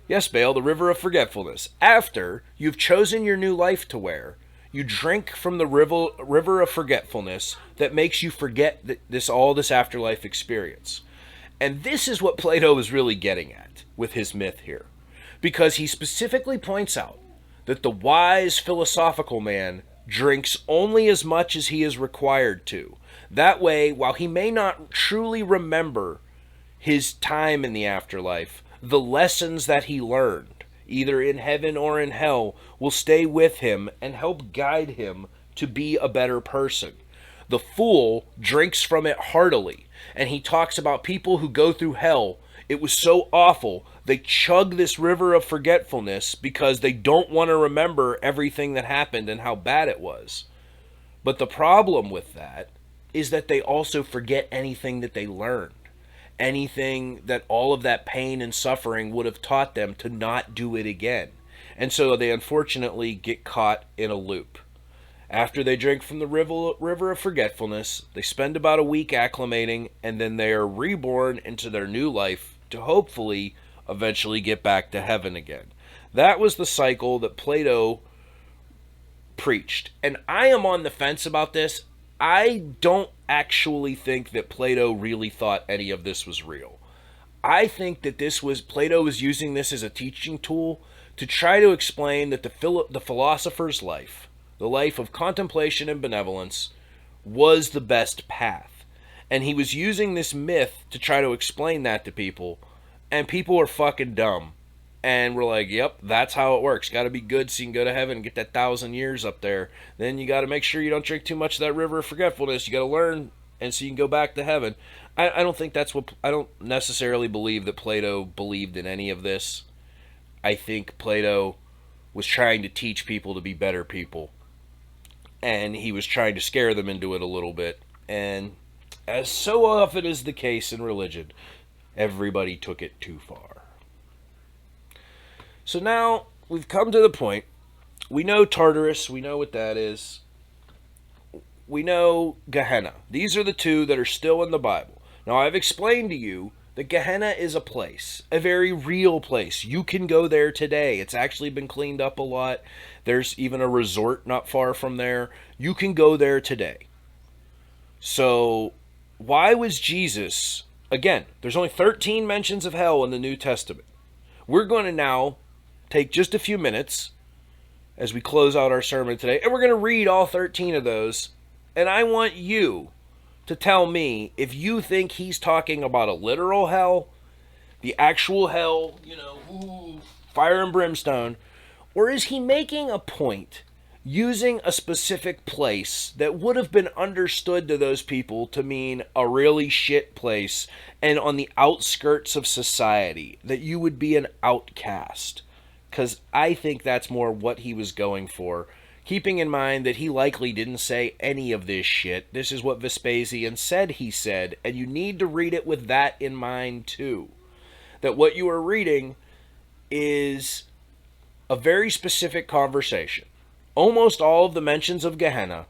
A: yes, Bale, the river of forgetfulness. After you've chosen your new life to wear, you drink from the river of forgetfulness that makes you forget all this afterlife experience. And this is what Plato was really getting at with his myth here. Because he specifically points out that the wise philosophical man drinks only as much as he is required to. That way, while he may not truly remember his time in the afterlife, the lessons that he learned, either in heaven or in hell, will stay with him and help guide him to be a better person. The fool drinks from it heartily, and he talks about people who go through hell. It was so awful, they chug this river of forgetfulness because they don't want to remember everything that happened and how bad it was. But the problem with that is that they also forget anything that they learned. Anything that all of that pain and suffering would have taught them to not do it again. And so they unfortunately get caught in a loop. After they drink from the river of forgetfulness, they spend about a week acclimating, and then they are reborn into their new life to hopefully eventually get back to heaven again. That was the cycle that Plato preached. And I am on the fence about this. I don't actually think that Plato really thought any of this was real. I think that Plato was using this as a teaching tool to try to explain that the philosopher's life, the life of contemplation and benevolence, was the best path. And he was using this myth to try to explain that to people. And people are fucking dumb. And we're like, yep, that's how it works. Got to be good so you can go to heaven and get that 1,000 years up there. Then you got to make sure you don't drink too much of that river of forgetfulness. You got to learn, and so you can go back to heaven. I don't think I don't necessarily believe that Plato believed in any of this. I think Plato was trying to teach people to be better people. And he was trying to scare them into it a little bit. And as so often is the case in religion, everybody took it too far. So now we've come to the point. We know Tartarus. We know what that is. we know Gehenna. These are the two that are still in the Bible. Now, I've explained to you that Gehenna is a place, a very real place. You can go there today. It's actually been cleaned up a lot. There's even a resort not far from there. You can go there today. So, why was Jesus, again, there's only 13 mentions of hell in the New Testament. We're going to now take just a few minutes as we close out our sermon today, and we're going to read all 13 of those. And I want you to tell me if you think he's talking about a literal hell, the actual hell, fire and brimstone, or is he making a point using a specific place that would have been understood to those people to mean a really shit place and on the outskirts of society, that you would be an outcast? Because I think that's more what he was going for, keeping in mind that he likely didn't say any of this shit. This is what Vespasian said he said, and you need to read it with that in mind too. That what you are reading is a very specific conversation. Almost all of the mentions of Gehenna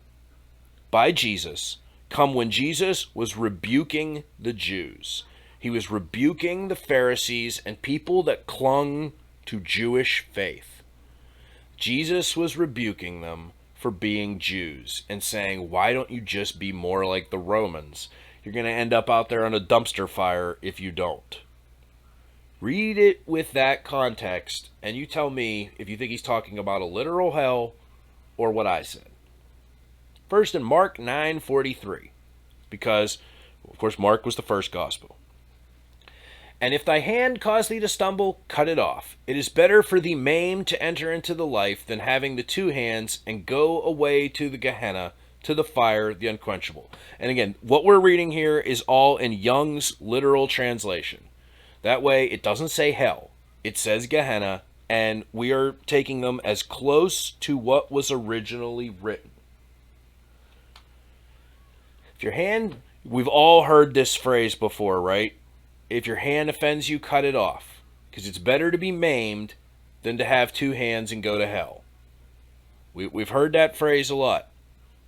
A: by Jesus come when Jesus was rebuking the Jews. He was rebuking the Pharisees and people that clung to Jewish faith. Jesus was rebuking them for being Jews and saying, why don't you just be more like the Romans? You're going to end up out there on a dumpster fire if you don't. Read it with that context, and you tell me if you think he's talking about a literal hell or what I said. First in Mark 9:43, because, of course, Mark was the first gospel. And if thy hand cause thee to stumble, cut it off. It is better for thee maimed to enter into the life than having the two hands and go away to the Gehenna, to the fire, the unquenchable. And again, what we're reading here is all in Young's literal translation. That way, it doesn't say hell. It says Gehenna, and we are taking them as close to what was originally written. If your hand, we've all heard this phrase before, right? If your hand offends you, cut it off. Because it's better to be maimed than to have two hands and go to hell. We've heard that phrase a lot.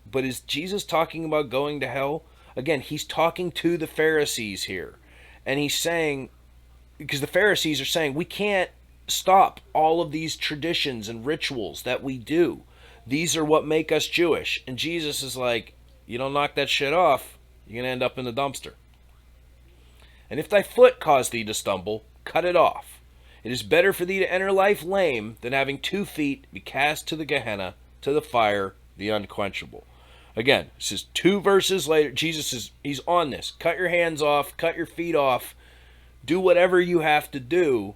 A: But is Jesus talking about going to hell? Again, he's talking to the Pharisees here. And he's saying, because the Pharisees are saying, we can't stop all of these traditions and rituals that we do. These are what make us Jewish. And Jesus is like, you don't knock that shit off, you're going to end up in the dumpster. And if thy foot cause thee to stumble, cut it off. It is better for thee to enter life lame than having 2 feet be cast to the Gehenna, to the fire, the unquenchable. Again, this is 2 verses later. Jesus he's on this. Cut your hands off, cut your feet off. Do whatever you have to do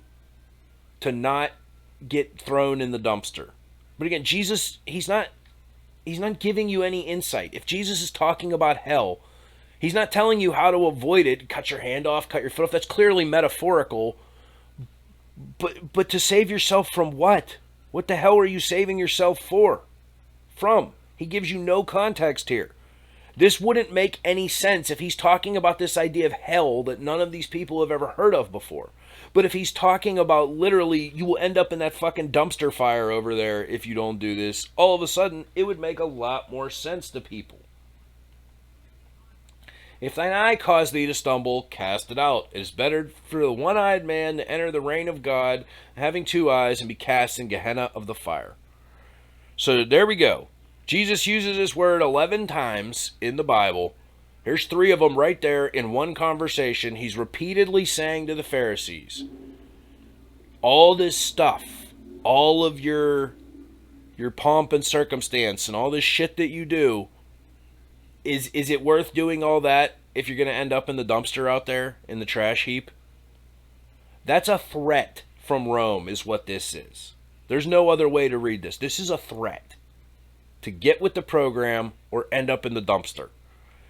A: to not get thrown in the dumpster. But again, Jesus, he's not giving you any insight. If Jesus is talking about hell, he's not telling you how to avoid it. Cut your hand off, cut your foot off. That's clearly metaphorical. But to save yourself from what? What the hell are you saving yourself from? He gives you no context here. This wouldn't make any sense if he's talking about this idea of hell that none of these people have ever heard of before. But if he's talking about literally, you will end up in that fucking dumpster fire over there if you don't do this, all of a sudden, it would make a lot more sense to people. If thine eye cause thee to stumble, cast it out. It is better for the one-eyed man to enter the reign of God, having 2 eyes, and be cast in Gehenna of the fire. So there we go. Jesus uses this word 11 times in the Bible. Here's 3 of them right there in one conversation. He's repeatedly saying to the Pharisees, all this stuff, all of your pomp and circumstance and all this shit that you do, is it worth doing all that if you're going to end up in the dumpster out there in the trash heap? That's a threat from Rome is what this is. There's no other way to read this. This is a threat to get with the program or end up in the dumpster.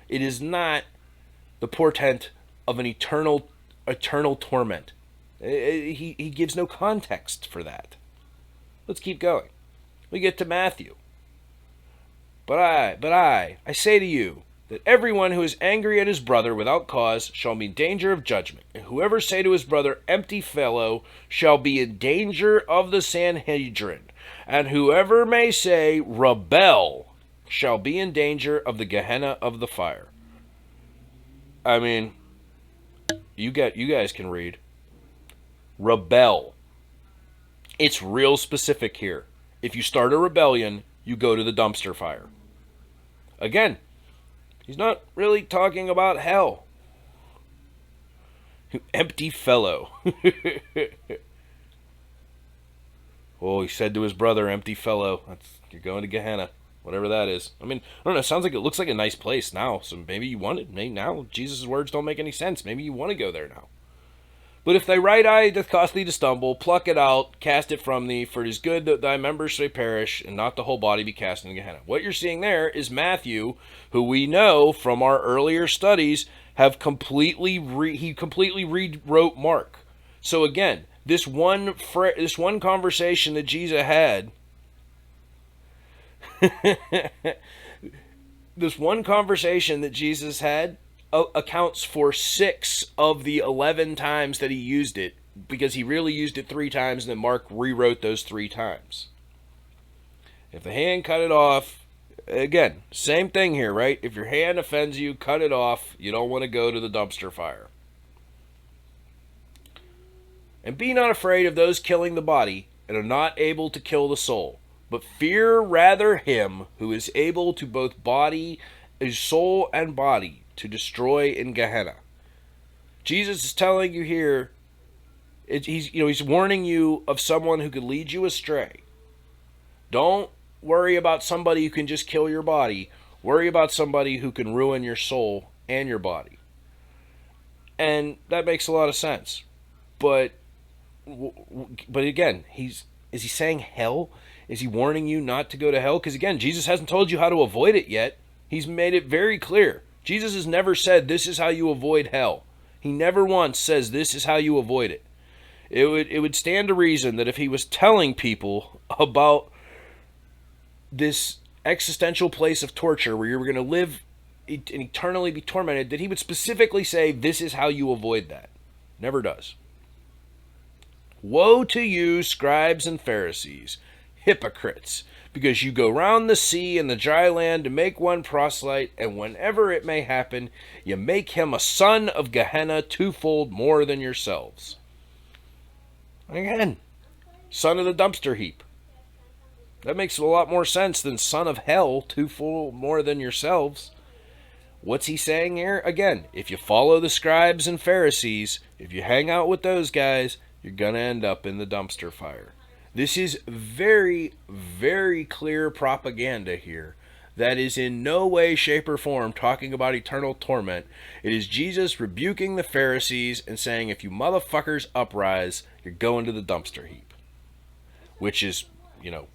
A: It is not the portent of an eternal torment. He gives no context for that. Let's keep going. We get to Matthew. But I say to you, that everyone who is angry at his brother without cause shall be in danger of judgment. And whoever say to his brother, empty fellow, shall be in danger of the Sanhedrin. And whoever may say, rebel, shall be in danger of the Gehenna of the fire. I mean, you guys can read. Rebel. It's real specific here. If you start a rebellion, you go to the dumpster fire. Again, he's not really talking about hell. You empty fellow. Oh, he said to his brother, empty fellow. You're going to Gehenna. Whatever that is. I mean, I don't know. It sounds like it looks like a nice place now. So maybe you want it. Maybe now Jesus' words don't make any sense. Maybe you want to go there now. But if thy right eye doth cause thee to stumble, pluck it out, cast it from thee, for it is good that thy members may perish, and not the whole body be cast into Gehenna. What you're seeing there is Matthew, who we know from our earlier studies have completely rewrote Mark. So again, this one conversation that Jesus had, accounts for 6 of the 11 times that he used it, because he really used it 3 times, and then Mark rewrote those 3 times. If the hand cut it off, again, same thing here, right? If your hand offends you, cut it off. You don't want to go to the dumpster fire. And be not afraid of those killing the body, and are not able to kill the soul, but fear rather him who is able to both soul and body to destroy in Gehenna. Jesus is telling you here, he's warning you of someone who could lead you astray. Don't worry about somebody who can just kill your body. Worry about somebody who can ruin your soul and your body. And that makes a lot of sense. But again, is he saying hell? Is he warning you not to go to hell? Because again, Jesus hasn't told you how to avoid it yet. He's made it very clear. Jesus has never said this is how you avoid hell. He never once says this is how you avoid it. It would stand to reason that if he was telling people about this existential place of torture where you're going to live and eternally be tormented, that he would specifically say this is how you avoid that. Never does. Woe to you, scribes and Pharisees, hypocrites, because you go round the sea and the dry land to make one proselyte, and whenever it may happen, you make him a son of Gehenna twofold more than yourselves. Again, son of the dumpster heap. That makes a lot more sense than son of hell twofold more than yourselves. What's he saying here? Again, if you follow the scribes and Pharisees, if you hang out with those guys, you're going to end up in the dumpster fire. This is very, very clear propaganda here that is in no way, shape, or form talking about eternal torment. It is Jesus rebuking the Pharisees and saying, if you motherfuckers uprise, you're going to the dumpster heap. Which is,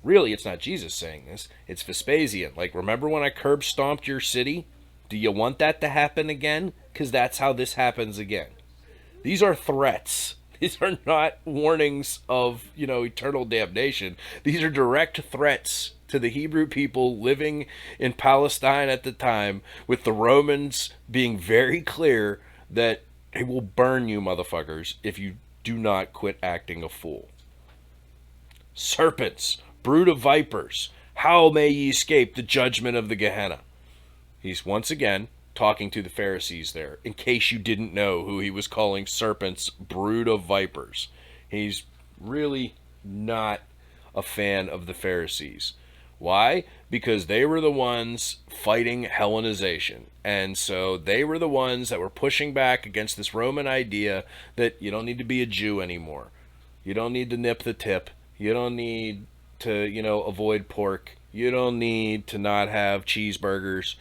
A: really it's not Jesus saying this. It's Vespasian. Like, remember when I curb stomped your city? Do you want that to happen again? Because that's how this happens again. These are threats. These are not warnings of, eternal damnation. These are direct threats to the Hebrew people living in Palestine at the time, with the Romans being very clear that they will burn you motherfuckers if you do not quit acting a fool. Serpents, brood of vipers, how may ye escape the judgment of the Gehenna? He's once again talking to the Pharisees there, in case you didn't know who he was calling serpents, brood of vipers. He's really not a fan of the Pharisees. Why? Because they were the ones fighting Hellenization. And so they were the ones that were pushing back against this Roman idea that you don't need to be a Jew anymore. You don't need to nip the tip. You don't need to, avoid pork. You don't need to not have cheeseburgers.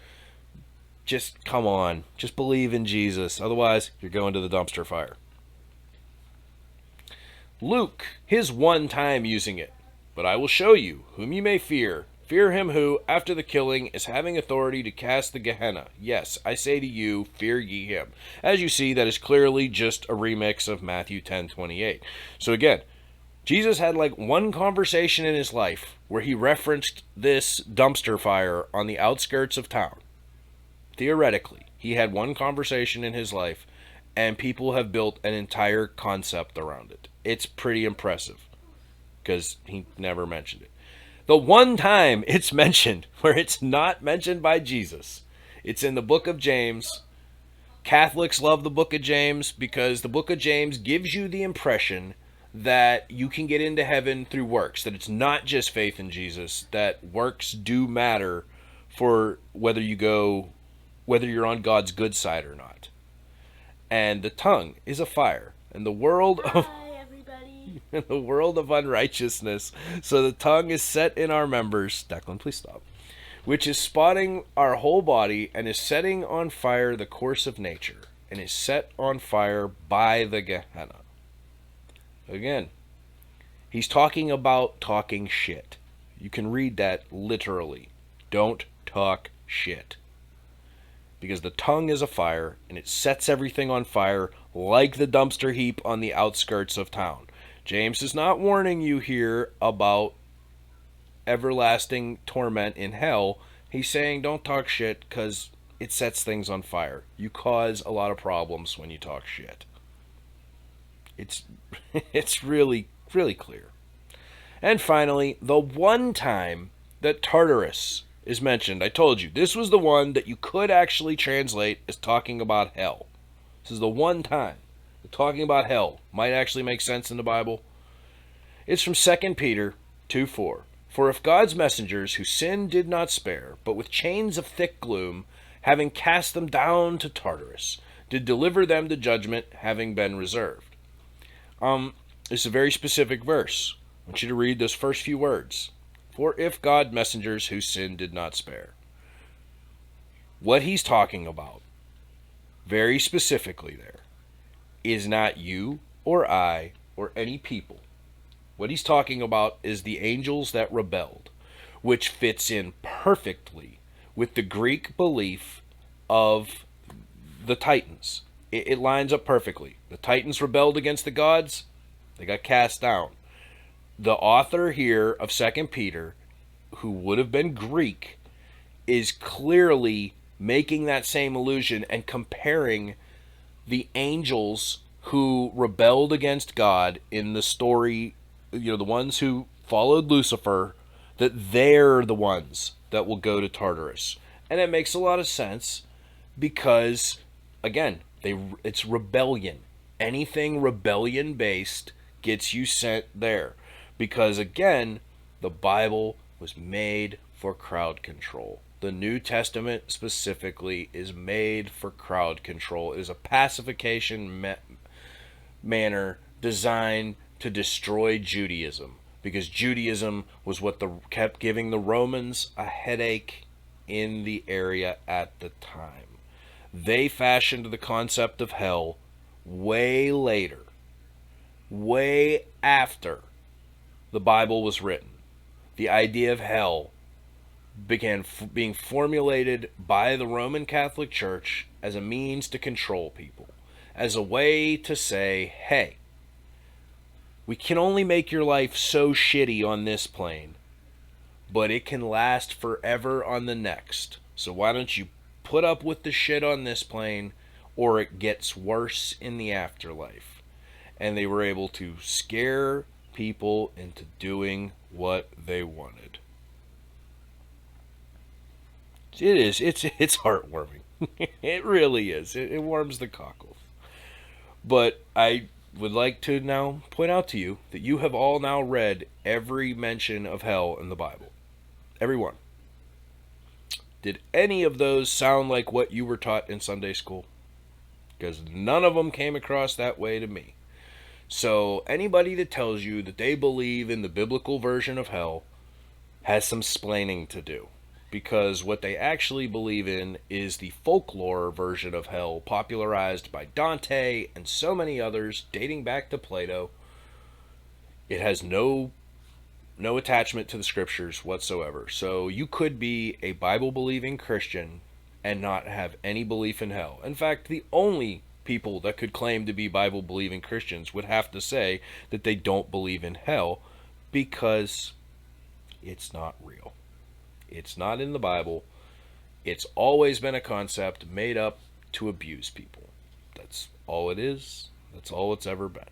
A: Just come on. Just believe in Jesus. Otherwise, you're going to the dumpster fire. Luke, his one time using it. But I will show you whom you may fear. Fear him who, after the killing, is having authority to cast the Gehenna. Yes, I say to you, fear ye him. As you see, that is clearly just a remix of Matthew 10:28. So again, Jesus had like one conversation in his life where he referenced this dumpster fire on the outskirts of town. Theoretically, he had one conversation in his life, and people have built an entire concept around it. It's pretty impressive, because he never mentioned it. The one time it's mentioned where it's not mentioned by Jesus, it's in the book of James. Catholics love the book of James because the book of James gives you the impression that you can get into heaven through works, that it's not just faith in Jesus, that works do matter for whether you're on God's good side or not. And the tongue is a fire, and the world of
B: Hi, everybody.
A: the world of unrighteousness. So the tongue is set in our members. Declan, please stop. Which is spotting our whole body and is setting on fire the course of nature, and is set on fire by the Gehenna. Again, he's talking about talking shit. You can read that literally. Don't talk shit. Because the tongue is a fire, and it sets everything on fire like the dumpster heap on the outskirts of town. James is not warning you here about everlasting torment in hell. He's saying don't talk shit because it sets things on fire. You cause a lot of problems when you talk shit. It's really, really clear. And finally, the one time that Tartarus is mentioned, I told you, this was the one that you could actually translate as talking about hell. This is the one time that talking about hell might actually make sense in the Bible. It's from 2 Peter 2:4. For if God's messengers who sin did not spare, but with chains of thick gloom, having cast them down to Tartarus, did deliver them to judgment, having been reserved. It's a very specific verse. I want you to read those first few words. For if God messengers whose sin did not spare. What he's talking about, very specifically there, is not you or I or any people. What he's talking about is the angels that rebelled, which fits in perfectly with the Greek belief of the Titans. It lines up perfectly. The Titans rebelled against the gods. They got cast down. The author here of 2 Peter, who would have been Greek, is clearly making that same allusion and comparing the angels who rebelled against God in the story, the ones who followed Lucifer, that they're the ones that will go to Tartarus. And it makes a lot of sense because, again, it's rebellion. Anything rebellion based gets you sent there. Because again, the Bible was made for crowd control. The New Testament specifically is made for crowd control. It is a pacification manner designed to destroy Judaism. Because Judaism was what kept giving the Romans a headache in the area at the time. They fashioned the concept of hell way later, way after the Bible was written. The idea of hell began being formulated by the Roman Catholic Church as a means to control people, as a way to say, hey, we can only make your life so shitty on this plane, but it can last forever on the next. So why don't you put up with the shit on this plane, or it gets worse in the afterlife? And they were able to scare people into doing what they wanted. It's heartwarming. It really is. It warms the cockles. But I would like to now point out to you that you have all now read every mention of hell in the Bible. Every one. Did any of those sound like what you were taught in Sunday school? Because none of them came across that way to me. So anybody that tells you that they believe in the biblical version of hell has some splaining to do. Because what they actually believe in is the folklore version of hell popularized by Dante and so many others dating back to Plato. It has no attachment to the scriptures whatsoever. So you could be a Bible-believing Christian and not have any belief in hell. In fact, the only people that could claim to be Bible-believing Christians would have to say that they don't believe in hell because it's not real. It's not in the Bible. It's always been a concept made up to abuse people. That's all it is. That's all it's ever been.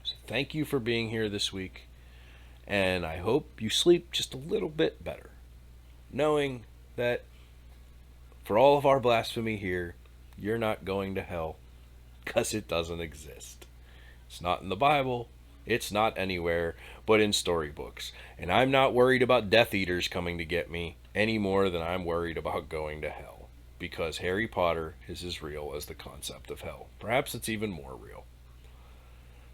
A: So thank you for being here this week. And I hope you sleep just a little bit better, knowing that for all of our blasphemy here, you're not going to hell, because it doesn't exist. It's not in the Bible, it's not anywhere but in storybooks. And I'm not worried about Death Eaters coming to get me any more than I'm worried about going to hell. Because Harry Potter is as real as the concept of hell. Perhaps it's even more real.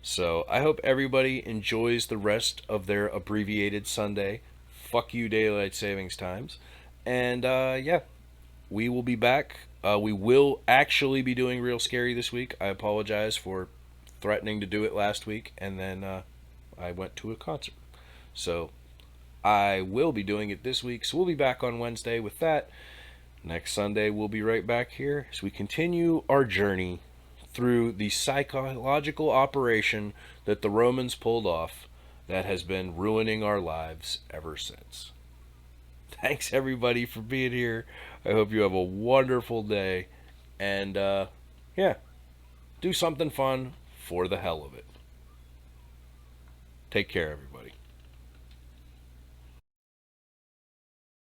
A: So I hope everybody enjoys the rest of their abbreviated Sunday. Fuck you, daylight savings times. And yeah, we will be back. We will actually be doing Real Scary this week. I apologize for threatening to do it last week, and then I went to a concert. So I will be doing it this week. So we'll be back on Wednesday with that. Next Sunday, we'll be right back here as we continue our journey through the psychological operation that the Romans pulled off that has been ruining our lives ever since. Thanks, everybody, for being here. I hope you have a wonderful day. And, yeah, do something fun for the hell of it. Take care, everybody.